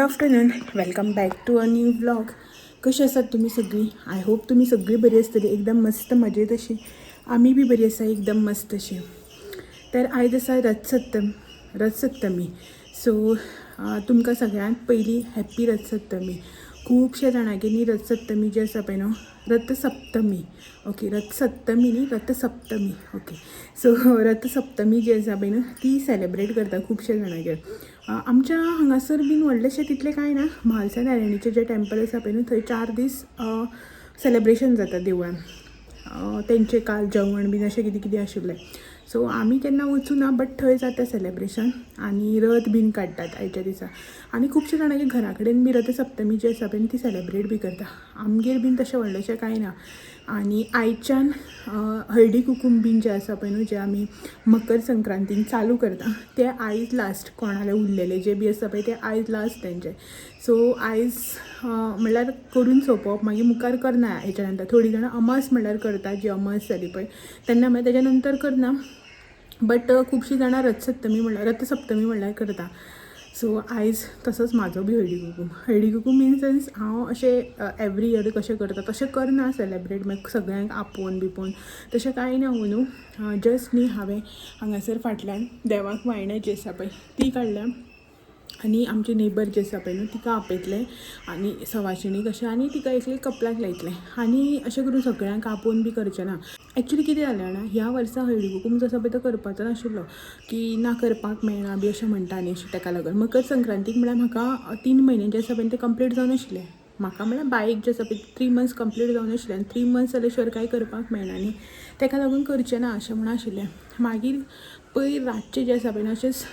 Afternoon, welcome back to a new blog. कशी आसात तुम्ही सगळी? आय होप तुम्ही सगळी बरी आसतली, एकदम मस्त मजेत अशी. आम्ही बी बरी आसा, एकदम मस्त अशी. तर आयज आसा रथसप्तमी. सो तुमकां सगळ्यांत पयली हॅप्पी रथसप्तमी. खुबशे जाणांगेर रथसप्तमी जी आसा पळय न्हू, रथसप्तमी, ओके, रथसप्तमी न्ही, रथसप्तमी, ओके. सो रथसप्तमी जी आसा पळय न्हू ती सेलेब्रेट करता खुबशे जाणांगेर. आमच्या हांगासर बीन व्हडलेशें तितलें कांय ना. म्हालसा नारायणीचें जें टेंपल आसा पळय न्हू थंय 4 दीस सेलेब्रेशन जाता देवळान. तेंचें काल जेवण बीन अशें कितें कितें आशिल्लें. सो आमी केन्ना वचूं ना, बट थंय जाता सेलेब्रेशन आनी रथ बीन काडटात आयच्या दिसा. आनी खुबशे जाणांगे घरा कडेन बी रथसप्तमी जी आसा पळय ती सेलेब्रेट बी करता. आमगेर बीन तशें व्हडलेशें कांय ना. आनी आयच्यान हळदी कुकूम बीन जें आसा पळय न्हू, जें आमी मकर संक्रांतीक चालू करता तें आयज लास्ट. कोणालें उरलेलें जें बी आसा पळय तें आयज लास्ट तेंचें. सो आयज म्हणल्यार करून सोंपोवप, मागीर मुखार करना. हेच्या नंतर थोडीं जाणां अमास म्हणल्यार करता, जी अमास जाली पळय तेन्ना, मागीर तेज्या नंतर करना. बट खुबशीं जाणां रथसप्तमी म्हणल्यार करता. सो आयज तसोच म्हाजो बी हळदी कुकूम इन सेन्स हांव अशें एवरी इयर कशें करता तशें करना सेलेब्रेट, मागीर सगळ्यांक आपोवन बिपोवन तशें कांय ना न्हू. जस्ट न्ही हांवें हांगासर फाटल्यान देवाक वायणां जी आसा पळय ती काडल्या, आनी आमचे नेबर जे आसा पळय न्हू तिका आपयतलें आनी सवाशिणीक अशें, आनी तिका एक कपलाक लायतलें. आनी अशें करून सगळ्यांक आपोवन बी करचें ना. एक्चुली कितें जालें जाणा, ह्या वर्सा हळदी कुकूम जो आसा पळय तो करपाचो नाशिल्लो, की ना करपाक मेळना बी अशें म्हणटा न्ही, अशें ताका लागून. मकर संक्रांतीक म्हळ्यार म्हाका 3 म्हयने जे आसा पळय ते कंप्लीट जावन आशिल्ले. म्हाका म्हळ्यार बायक जे आसा पळय 3 मंथ्स कंप्लीट जावन आशिल्ले, आनी 3 मंथ्स जाले शिवाय कांय करपाक मेळना न्ही, ताका लागून करचें ना अशें म्हण आशिल्लें. मागीर पयर रातचें जें आसा पळय अशेंच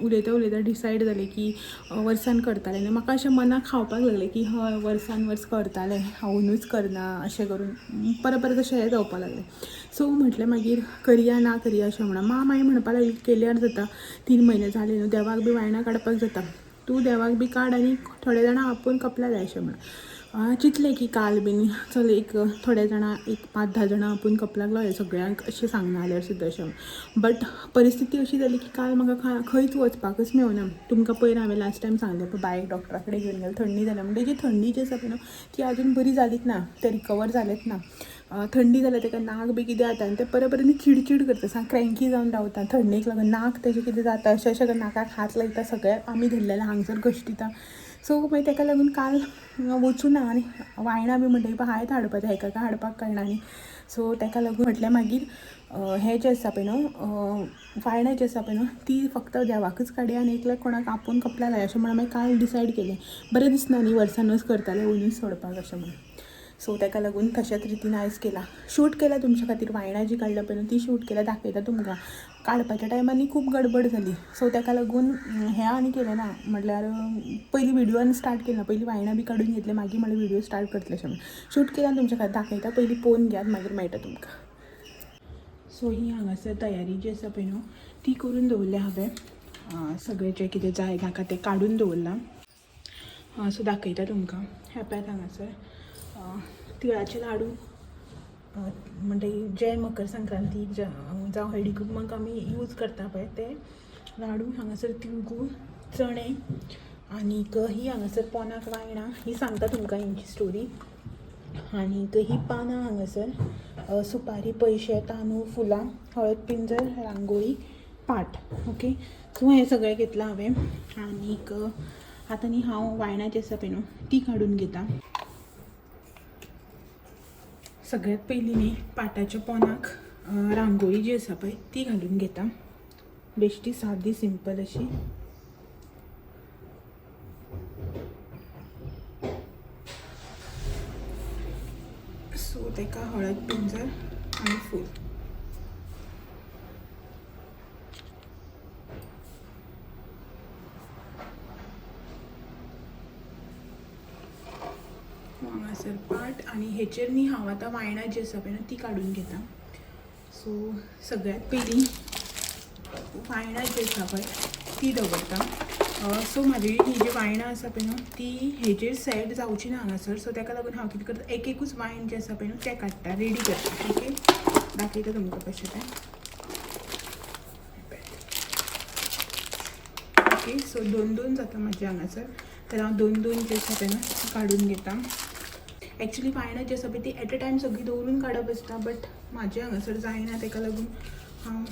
उलयता डिसायड जालें की वर्सान करतालें न्ही. म्हाका अशें मनाक खावपाक लागलें की हय वर्सान वर्स करतालें, हांवूनच करना अशें करून परत अशें हें जावपाक लागलें. सो म्हटलें मागीर करिया ना करिया अशें म्हणून. मागीर म्हणपाक लागली केल्यार जाता, 3 म्हयने जाले न्हू, देवाक बी वायणां काडपाक जाता, तूं देवाक बी काड आनी थोडे जाणां आपोवन कपला जाय अशें म्हणून. चिंतलें की काल बीन चल एक थोडे जाणां 5-10 जाणां आपूण कपलाक लावया, सगळ्यांक अशें सांगना जाल्यार सुद्दां अशें. बट परिस्थिती अशी जाली की काल म्हाका खंयच वचपाकच मेळना. तुमकां पयर हांवें लास्ट टायम सांगलें पळय बायक डॉक्टरा कडेन घेवन गेलें, थंडी जाल्या म्हणटा. जी थंडी जी आसा पळय न्हू ती आजून बरी जालीच ना, ते रिकवर जालेंच ना. थंडी जाल्यार ताका नाक बी कितें जाता आनी ते परत चिडचिड करता, सा क्रँकी जावन रावता थंडेक लागून. नाक तेजें कितें जाता अशें नाकाक हात लायता, सगळ्याक आमी धरलेलें हांगसर घश्टीता. सो मागीर ताका लागून काल वचूं ना. आनी वायणां बी म्हणटा हांवें हाडपाचें, हेका काय हाडपाक कळना न्ही. सो ताका लागून म्हटलें मागीर हें जें आसा पळय न्हू वायणां जें आसा पळय न्हू ती फक्त देवाकूच काडया आनी एकल्याक कोणाक आपोवन कपला लाया अशें म्हणून मागीर काल डिसायड केलें. बरें दिसना न्ही वर्सानच करतालें वयनूच सोडपाक अशें म्हणून. सो ताका लागून तशाच रितीन आयज केला. शूट केला तुमच्या खातीर वायणां जी काडल्या पळय न्हू ती शूट केल्या, दाखयता तुमकां. काडपाच्या टायमार खूब गडबड जाली, सो ताका लागून हें आनी केलें ना. म्हटल्यार पयलीं विडियोन स्टार्ट केलें ना, पयलीं वायणां बी काडून घेतलें, मागीर म्हळ्यार विडियो स्टार्ट करतलें अशें म्हणून. शूट केला तुमच्या खातीर दाखयता, पयलीं पळोवन घेयात मागीर मेळटा तुमकां. सो ही हांगासर तयारी जी आसा पळय न्हू ती करून दवरल्या हांवें. सगळें जें कितें जाय म्हाका तें काडून दवरलां. सो दाखयता तुमकां. हे पळयात हांगासर तिळाचे लाडू, म्हणजे जे मकर संक्रांतीक जावं हळदी कुकूमाक आमी यूज करता पळय ते लाडू. हांगासर तिळगूळ, चणे, आनीक ही हांगासर पोनाक वायणां ही सांगता तुमकां हेंची स्टोरी. आनीक ही पानां हांगासर सुपारी, पयशे, तांदूळ, फुलां, हळद पिंजर, रांगोळी, पाट, ओके. सो हें सगळें घेतलां हांवें. आनीक आतां न्ही हांव वायणां जी आसा पळय न्हू ती काडून घेता. सगळ्यात पयलीं न्ही पाटाच्या पोंदाक रांगोळी जी आसा पळय ती घालून घेता. बेश्टी सादी सिंपल अशी. सो ताका हळद पिंजर आनी फूल. हांगासर पाट आनी हेचेर न्ही हांव आतां वायणां जी आसा पळय न्हू ती काडून घेता. सो सगळ्यात पयलीं वायणां जी आसा पळय ती दवरता. सो म्हाजी ही जी वायणां आसा पळय न्हू ती हेजेर सेट जावची ना हांगासर. सो ताका लागून हांव कितें करता, एकूच वायण जें आसा पळय न्हू तें काडटा, रेडी करता, ओके. दाखयता तुमकां कशें तें, ओके. सो 2 जाता म्हाजे हांगासर. तर हांव दोन दोन जे आसा पळय ना काडून घेता. एक्चुअली वायणां जी आसा पळय ती एट अ टायम सगळीं दवरून काडप आसता, बट म्हाजे हांगासर जायना, ताका लागून हांव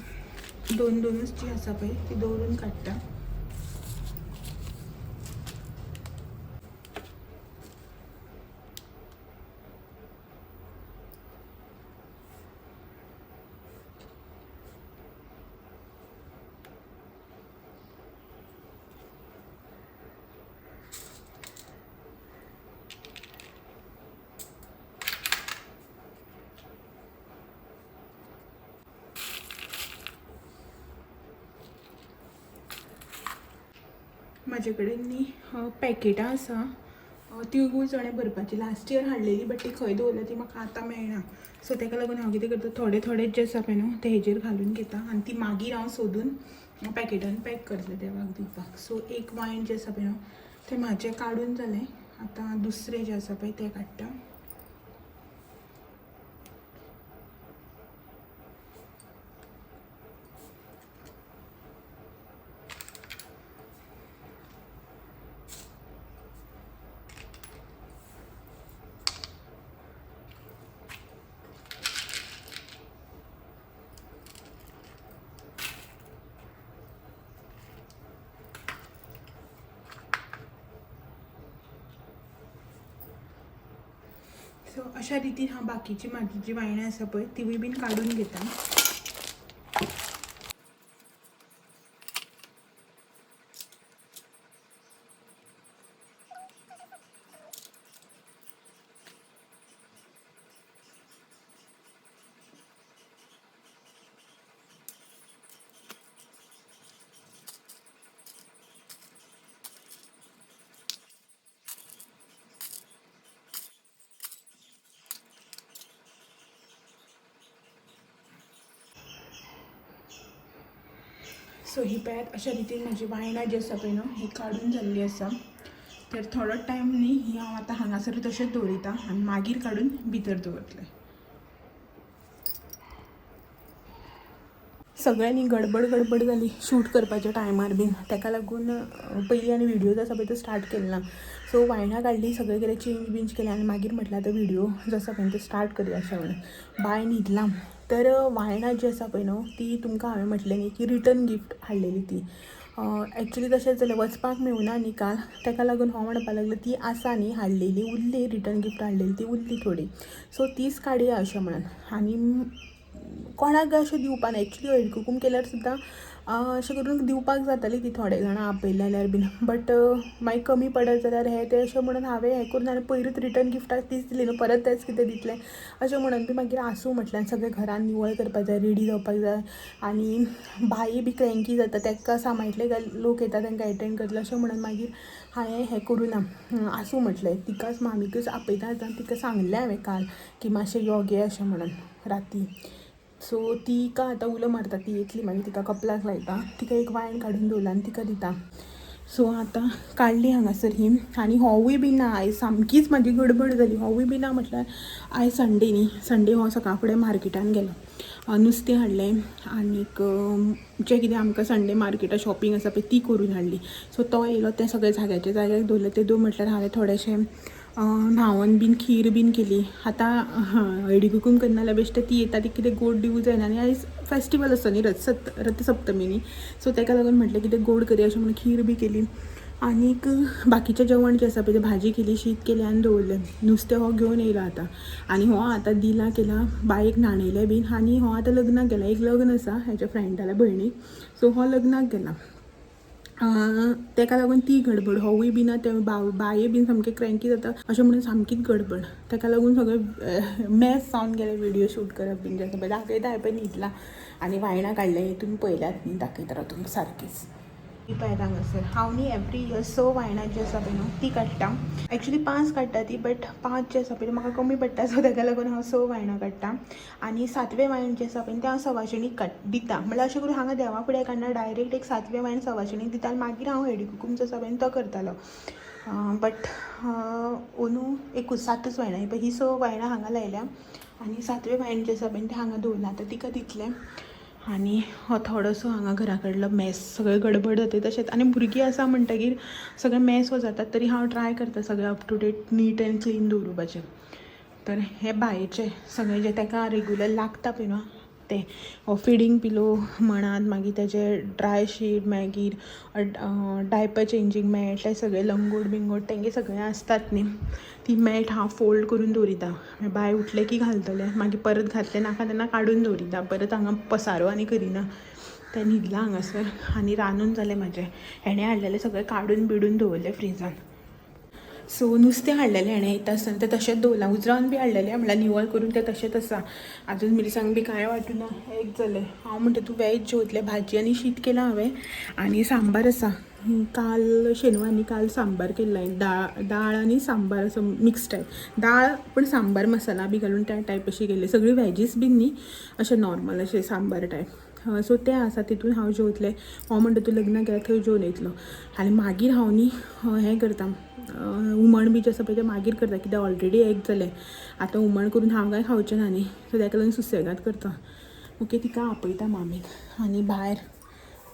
दोन दोनूच जी आसा पळय ती दवरून काडटा. म्हाजे कडेन न्ही पॅकेटां आसा तिळगूळ चणे भरपाची. लास्ट इयर हाडलेली, बट ती खंय दवरल्या ती म्हाका आतां मेळना. सो ताका लागून हांव कितें करता, थोडे थोडे जे आसा पळय न्हू ते हेजेर घालून घेता आनी ती मागीर हांव सोदून पॅकेटान पॅक करतलें देवाक दिवपाक. सो एक वायण जें आसा पळय न्हू तें म्हाजें काडून जालें. आतां दुसरें जें आसा पळय तें काडटा. सो अशा रितीन हांव बाकीची म्हाजी जी वायणां आसा पळय तिवूय बीन काडून घेता. सो ही पळयात अशा रितीन म्हाजी वायणां जी आसा पळय न्हू ही काडून जाल्ली आसा. तर थोडो टायम न्ही ही हांव आतां हांगासर तशेंच दवरिता आनी मागीर काडून भितर दवरतलें. सगळ्यांनी गडबड जाली शूट करपाच्या टायमार बीन, ताका लागून पयलीं आनी व्हिडिओ जो आसा पळय तो स्टार्ट केलो ना. सो वायणां काडली, सगळें केलें, चेंज केलें आनी मागीर म्हटल्यार तो व्हिडिओ जो आसा पळय तो स्टार्ट करूया अशें म्हणून बाय न्हिदलां. तर वायणां जी आसा पळय न्हू ती तुमकां हांवें म्हटलें न्ही की रिटर्न गिफ्ट हाडलेली ती. एक्चुअली तशेंच जालें, वचपाक मेळूना न्ही काल, ताका लागून हांव म्हणपाक लागलें ती आसा न्ही हाडलेली उरली, रिटर्न गिफ्ट हाडलेली ती उरली थोडी, सो तीच काडया अशें म्हणून. आनी कोणाक अशें दिवपा ना, एक्चुअली हळदी कुकूम केल्यार सुद्दां अशें करून दिवपाक जाताली ती थोडे जाणां आपयले जाल्यार बीन, बट मागीर कमी पडत जाल्यार हें तें अशें म्हणून हांवें हें करून आनी पयरूच रिटर्न गिफ्टाक तीच दिली न्हू, परत तेंच कितें दितलें अशें म्हणून बी मागीर आसूं म्हटलें. आनी सगळें घरान निवळ करपाक जाय, रेडी जावपाक जाय आनी भाई बी क्रँकी जाता, ताका सांबाळटले काय लोक येता तांकां एटेंड करतले अशें म्हणून मागीर हांवें हें करूं ना, आसूं म्हटलें. तिकाच मामीकूच आपयता आतां तिका सांगलें हांवें काल की मातशें यो गे अशें म्हणून राती. सो तिका आतां उलो मारता, ती येतली मागीर तिका कपलाक लायता, तिका एक वायण काडून दवरला आनी तिका दिता. सो आतां काडली हांगासर ही. आनी होवूय बी ना, आयज सामकीच म्हाजी गडबड जाली. होवूय बी ना म्हटल्यार आयज संडे न्ही, संडे हो सकाळ फुडें मार्केटान गेलो, नुस्तें हाडलें आनीक जें कितें आमकां संडे मार्केटां शॉपिंग आसा पळय ती करून हाडली. सो तो येयलो, तें सगळें जाग्याचे जाग्यार दवरलें. तें दवर म्हटल्यार हांवें थोडेशें न्हांवन बीन खीर बीन केली. आतां हळदी कुकूम करना जाल्यार बेश्टें ती येता ती कितें गोड दिवूं जायना आनी आयज फेस्टिवल आसा न्ही, रथसप्तमी न्ही, सो ताका लागून म्हटलें कितें गोड करया अशें म्हणून खीर बी केली. आनीक बाकीचें जेवण जें आसा पळय तें भाजी केली, शीत केलें आनी दवरलें. नुस्तें हो घेवन येयला आतां आनी हो आतां दिला केला, बायेक न्हाणयलें बीन आनी हो आतां लग्नाक गेला. एक लग्न आसा हेच्या फ्रेंडाल्या भयणीक, सो हो लग्नाक गेला. ताका लागून ती गडबड, होवूय बी ना, ते बाये बीन सामकें क्रँकी जाता अशें म्हणून सामकीच गडबड. ताका लागून सगळें मॅस जावन गेलें व्हिडिओ शूट करप बीन जें आसा पळय. दाखयता हांवें पळय न्हिदलां आनी वायणां काडलें, हितून पळयल्यात न्ही, दाखयता राव तुमकां सारकीच. पळयता हांगासर हांव न्ही एवरी इयर 6 वायणां जी आसा पळय न्हू ती काडटा. एक्चुअली 5 काडटा ती, बट 5 जे आसा पळय म्हाका कमी पडटा, सो ताका लागून हांव 6 वायणां काडटा. आनी 7वें वायण जें आसा पळय तें हांव सवाशिणीक दिता. म्हळ्यार अशें करून हांगा देवा फुड्यान काडना, डायरेक्ट एक 7वें वायण सवाशिणीक दिता आनी मागीर हांव हळदी कुकूम जो आसा पळय तो करतालो. बट अंदू 7च वायणां ही पळय, ही 6 वायणां हांगा लायल्या आनी 7वें वायण जें आसा पळय तें हांगा दवरलां. आतां तिका दितलें आनी हो थोडोसो हांगा घरा कडलो मॅस सगळें गडबड जाता तशेंच आनी भुरगीं आसा म्हणटगीर सगळें मॅस हो जातात तरी हांव ट्राय करता सगळें up to date neat and clean दवरपाचें. तर हे बायेचें सगळें जें ताका रेगुलर लागता पळय न्हू तें हो फिडींग पिलो म्हणात, मागीर तेजे ड्राय शीट, मागीर डायपर चेंजींग मॅट, ते सगळें लंगोट बिंगोट तेंगे सगळें आसतात न्ही, ती मॅट हांव फोल्ड करून दवरिता. बाय उठलें की घालतलें, मागीर परत घातलें नाका तेन्ना काडून दवरिता, परत हांगा पसारो आनी करिना. तें न्हिदलां हांगासर आनी रांदून जालें म्हाजें. हेणें हाडलेलें सगळें काडून बिडून दवरलें फ्रिजान. सो नुस्तें हाडलेलें हेणें येता आसतना तें तशेंच दवरलां. उजरावन बी हाडलेलें म्हणल्यार निवळ करून तें तशेंच आसा. आजून मिरसांग बी कांय वांटूना, एक जालें. हांव म्हणटा तूं वॅज जेवतलें, भाजी आनी शीत केलां हांवें आनी सांबार आसा. काल शेनवार न्ही, काल सांबार केल्लो हांवें, दाळ आनी सांबार असो मिक्स टायप. दाळ पण सांबार मसाला बी घालून त्या टायप अशी केल्ली. सगळी वॅजीस बीन न्ही, अशें नॉर्मल अशें सांबार टायप. सो तें आसा, तितून हांव जेवतलें. हांव म्हणटा तूं लग्नाक गेल्यार थंय जेवन येतलो. आनी मागीर हांव न्ही हें करता, हुमण बी जें आसा पळय तें मागीर करता, कित्याक ऑलरेडी एक जालें. आतां हुमण करून हांव कांय खावचें ना न्ही, सो ताका लागून सुसेगाद करता. ओके, तिका आपयता मामीक आनी भायर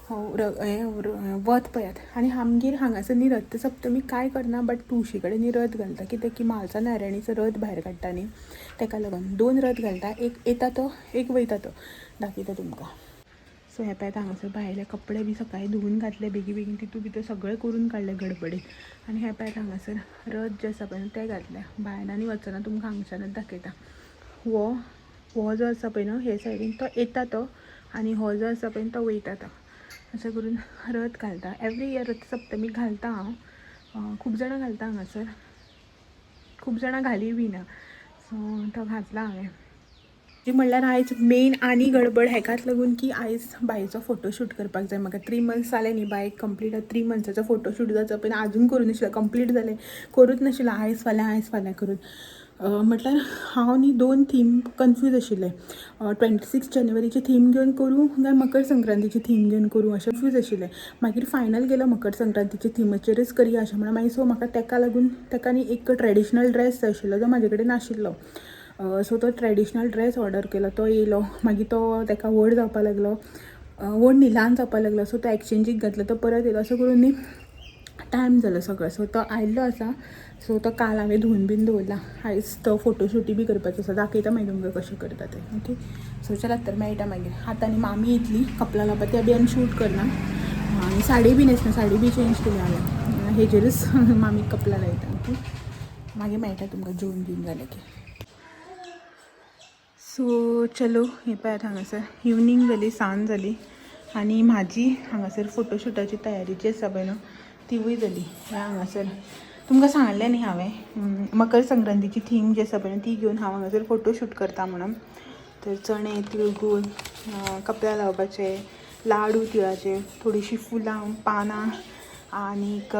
हें वत पळयात. आनी आमगेर हांगासर न्ही रथसप्तमीक कांय करना, बट तुळशी कडेन न्ही रथ घालता. कित्याक की म्हालसा नारायणीचो रथ भायर काडटा न्ही, ताका लागून 2 रथ घालता. एक येता तो, एक वयता तो. दाखयता तुमकां. सो हे पळयात हांगासर भायले कपडे बी सकाळीं धुवून घातले बेगी बेगीन, तितून भितर सगळें करून काडलें गडबडीन. आनी हे पळयात हांगासर रथ जें आसा पळय तें घातलें. भायर आनी वचना तुमकां हांगच्यानच दाखयता. हो जो आसा पळय न्हू हे सायडीन तो येता तो, आनी हो जो आसा पळय तो वयता तो. अशें करून रथ घालता. एवरी इयर रथसप्तमीक घालता हांव. खूब जाणां घालता हांगासर, खूब जाणां घाली बी ना. सो तो घातला हांवें. जी म्हणल्यार आयज मेन आनी गडबड हेकाच लागून की आयज बायेचो फोटोशूट करपाक जाय म्हाका. 3 मंथ्स जाले न्ही बायक कंप्लीट. 3 मंथ्साचो फोटोशूट जावचो पण आजून करूं नाशिल्लो. कंप्लीट जालें करूच नाशिल्लो. आयज फाल्यां करून म्हटल्यार हांव न्ही 2 थीम कन्फ्यूज आशिल्लें. 26 जानेवारीची थीम घेवन करूं काय मकर संक्रांतीची थीम घेवन करूं अशें कन्फ्यूज आशिल्लें. मागीर फायनल केलो मकर संक्रांतीच्या थिमीचेरच करया अशें म्हणून. मागीर सो म्हाका ताका लागून ताका न्ही एक ट्रेडिशनल ड्रेस जाय आशिल्लो जो म्हाजे कडेन नाशिल्लो. सो तो ट्रेडिशनल ड्रेस ऑर्डर केलो, तो येयलो. मागीर तो ताका व्हड जावपाक लागलो, व्हड न्ही ल्हान जावपाक लागलो. सो तो एक्सचेंजीक घातलो, तो परत येयलो. असो करून न्ही टायम जालो सगळो. सो तो आयिल्लो आसा. सो तो काल हांवें धुवन बीन दवरला. आयज तो फोटोशूटूय बी करपाचो आसा. दाखयता मागीर तुमकां कशें करता तें. ओके, सो चलात तर मेळटा मागीर. आतां न्ही मामी येतली कपला लावपाक, त्या बी आमी शूट करना. आनी साडी बी न्हेसना, साडी बी चेंज केली हांवें. हेजेरूच मामी कपला लायता. ओके, मागीर मेळटा तुमकां जेवन बीन जालें की. सो चलो, हे पळयात हांगासर इवनींग जाली, सांज जाली आनी म्हाजी हांगासर फोटोशूटाची तयारी जी आसा पळय न्हू तिवूय जाली. हांगासर तुमकां सांगलें न्ही हांवें मकर संक्रांतीची थीम जी आसा पळय ती घेवन हांव हांगासर फोटोशूट करता म्हणून. तर चणे, तिळगूळ, कपला लावपाचे, लाडू तिळाचे, थोडीशीं फुलां, पानां आनीक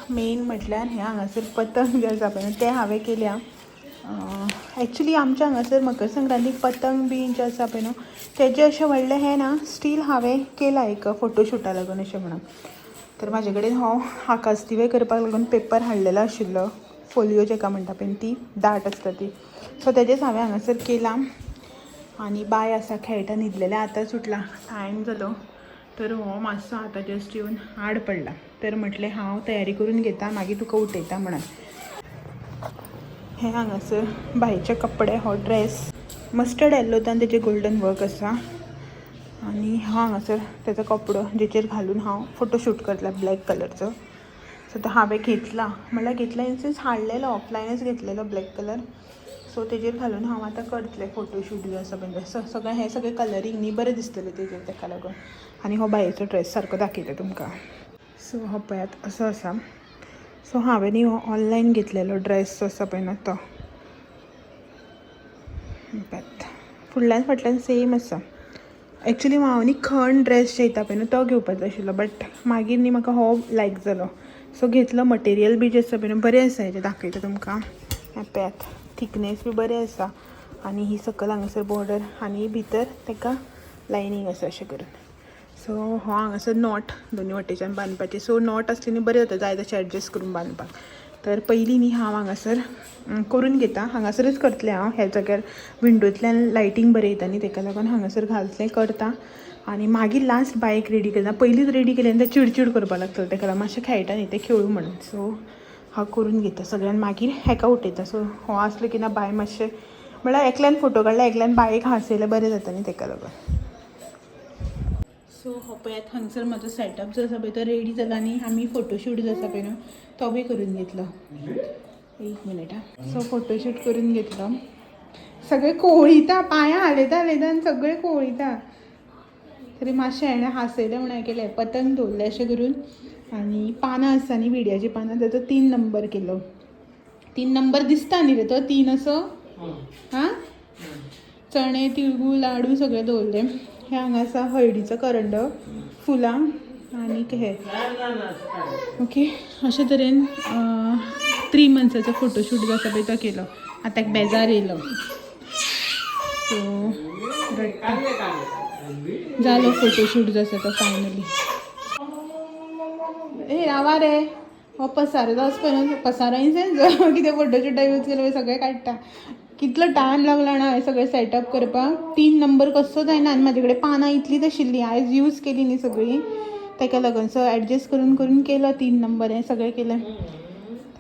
मेन म्हटल्यार हें हांगासर पतंग जें आसा पळय तें हांवें केल्या. एक्चुली आमच्या हांगासर मकर संक्रांतीक पतंग बी जें आसा पळय न्हू तेजें अशें व्हडलें हें ना. स्टील हांवें केलां एक फोटोशूटा लागून अशें म्हणून. तर म्हाजे कडेन हांव आकाश दिवे करपाक लागून पेपर हाडलेलो आशिल्लो, फोलियो जेका म्हणटा पळय ती दाट आसता ती. सो तेजेच हांवें हांगासर केलां. आनी बाय आसा खेळटा, न्हिदलेलें आतांच उठला, टायम जालो. तर हो मातसो आतां जस्ट येवन आड पडला. तर म्हटलें हांव तयारी करून घेता, मागीर तुका उठयता म्हणून. हे हांगासर बायेचे कपडे, हो ड्रेस मस्टर्ड येल्लोच्यान तेजेर गोल्डन वर्क आसा. आनी हांगासर तेजो कपडो जेचेर घालून हांव फोटोशूट करतलें ब्लॅक कलरचो. सो तो हांवें घेतला, म्हणल्यार घेतला इन सेन्स हाडलेलो, ऑफलायनच घेतलेलो ब्लॅक कलर. सो तेजेर घालून हांव आतां करतलें फोटोशूट जो आसा पळय. सगळें हें सगळें कलरींग न्ही बरें दिसतलें तेजेर ताका लागून. आनी हो बायेचो ड्रेस सारको दाखयता तुमकां. सो हो पळयात असो आसा. सो हांवें न्ही हो ऑनलायन घेतलेलो ड्रेस जो आसा पळय न्हू तो पळयात, फुडल्यान फाटल्यान सेम आसा. एक्चुली हांव न्ही खण ड्रेस जे येता पळय न्हू तो घेवपाचो आशिल्लो, बट मागीर न्ही म्हाका हो लायक जालो. सो घेतलो. मटेरियल बी जे आसा पळय न्हू बरें आसा. हेजें दाखयता तुमकां. हें पळयात, थिकनेस बी बरें आसा. आनी ही सकयल हांगासर बॉर्डर आनी भितर ताका लायनींग आसा अशें करून. सो हो हांगासर नॉट दोनी वटेच्यान बांदपाची. सो नॉट आसली न्ही बरें जाता जाय तशें एडजस्ट करून बांदपाक. तर पयलीं न्ही हांव हांगासर करून घेता. हांगासरच करतलें हांव. ह्या जाग्यार विंडोंतल्यान लायटींग बरें येता न्ही ताका लागून हांगासर घालतलें, करता. आणि मागीर लास्ट बायक रेडी केला पयलींच रेडी केल्यान ते चिडचिड करपाक लागतलो तेका मातशें खेळटा न्ही ते खेळू म्हणून सो हांव करून घेता सगळ्यान मागीर हेका उठयता सो हो आसलो की ना बाय मातशें म्हळ्यार एकल्यान फोटो काडला एकल्यान बायक हांसयल्यार बरें जाता न्ही तेका लागून सो हो पळयात हांगसर म्हजो सेटअप जो आसा पळय तो रेडी जाला आनी आमी फोटोशूट जो आसा पळय न्हू तो बी करून घेतलो एक मिनीट हां सो फोटोशूट करून घेतलो सगळे कोळीता पांयां हालयता आनी सगळे कोळीता तरी मातशें हेणें हांसयलें म्हणून हांवें केलें पतंग दवरलें अशें करून आनी पानां आसता न्ही विड्याची पानां ताचो 3 नंबर केलो 3 नंबर दिसता न्ही रे तो 3 असो हां चणे तिळगूळ लाडू सगळें दवरलें हे हांगा आसा हळदीचो करंडो फुलां आनीक हे ओके अशे तरेन 3 मंथ्साचो फोटोशूट जो आसा पळय तो केलो आतां एक बेजार येयलो सो जालो फोटोशूट जो आसा तो फायनली ए रावा रे हो पसारो जो आसा पळय न्हू पसारांचें जो कितें फोटोशूटा यूज केलो सगळें काडटा कितलो टायम लागलो जाणा हांवें सगळें सेटअप करपाक 3 नंबर कसो जायना आनी म्हाजे कडेन पानां इतलीच आशिल्लीं आयज यूज केली न्ही सगळीं ताका लागून सो एडजस्ट करून करून केलो 3 नंबर हें सगळें केलें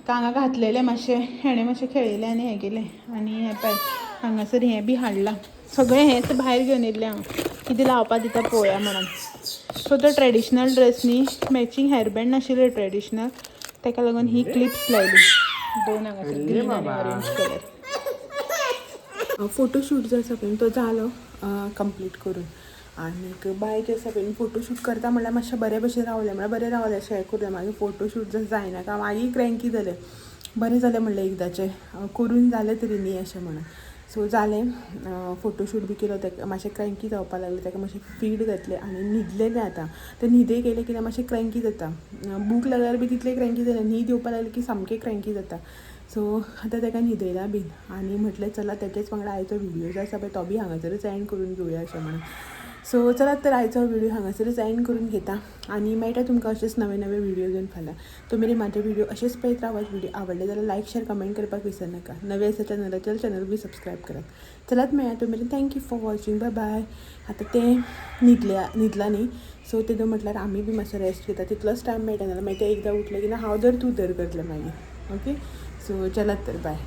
हांगा घातलेलें मातशें हेणें मातशें खेळयलें आनी हें केलें आनी हें पळय हांगासर हें बी हाडलां सगळें हेंच भायर घेवन येयल्लें हांव कितें लावपा दिता पळोवया म्हणून सो तो ट्रेडिशनल ड्रेस न्ही मॅचींग हेअरबँड नाशिल्लें ट्रेडिशनल ताका लागून ही क्लिप्स लायली 2 हांगासर ग्रीन आनी ऑरेंज कलर फोटोशूट जो आसा पळय तो जालो कंप्लीट करून आनीक बाय जे आसा पळय फोटोशूट करता म्हणल्यार मातशें बरे भशेन रावलें म्हणल्यार बरें रावलें अशें हें करूं मागीर फोटोशूट जर जायना काय मागीर क्रँकी जालें बरें जालें म्हणलें एकदाचें करून जालें तरी न्ही अशें म्हणून सो जालें फोटोशूट बी केलो तेका मातशें क्रँकी जावपाक लागलें ताका मातशें फीड घातलें आनी न्हिदलेलें आतां तें न्हिदे गेलें कित्याक मातशें क्रँकी जाता भूक लागल्यार बी तितलें क्रँकी जालें न्हीद येवपाक लागली की सामकें क्रँकी जाता सो आतां ताका न्हिदयला बीन आनी म्हटलें चला तेजेच वांगडा आयचो व्हिडियो जो आसा पळय तो बी हांगासरच एंड करून घेवया अशें म्हणून सो चलात तर आयचो व्हिडियो हांगासरच एंड करून घेता आनी मेळटा तुमकां अशेंच नवे नवे व्हिडियो घेवन फाल्यां तुमी म्हाजे व्हिडियो अशेंच पळयत रावात व्हिडियो आवडले जाल्यार लायक शेअर कमेंट करपाक विसरनाका नवे आसा चॅनलाचेर चॅनल बी सबस्क्रायब करात चलात मेळया तुमी thank you for watching bye bye आतां तें न्हिदला न्ही सो तेदो म्हटल्यार आमी बी मातसो रेस्ट घेता तितलोच टायम मेळटा नाल्यार मागीर तें एकदां उठलें की ना हांव धर तूं धर करतलें मागीर ओके सो चलात तर बाय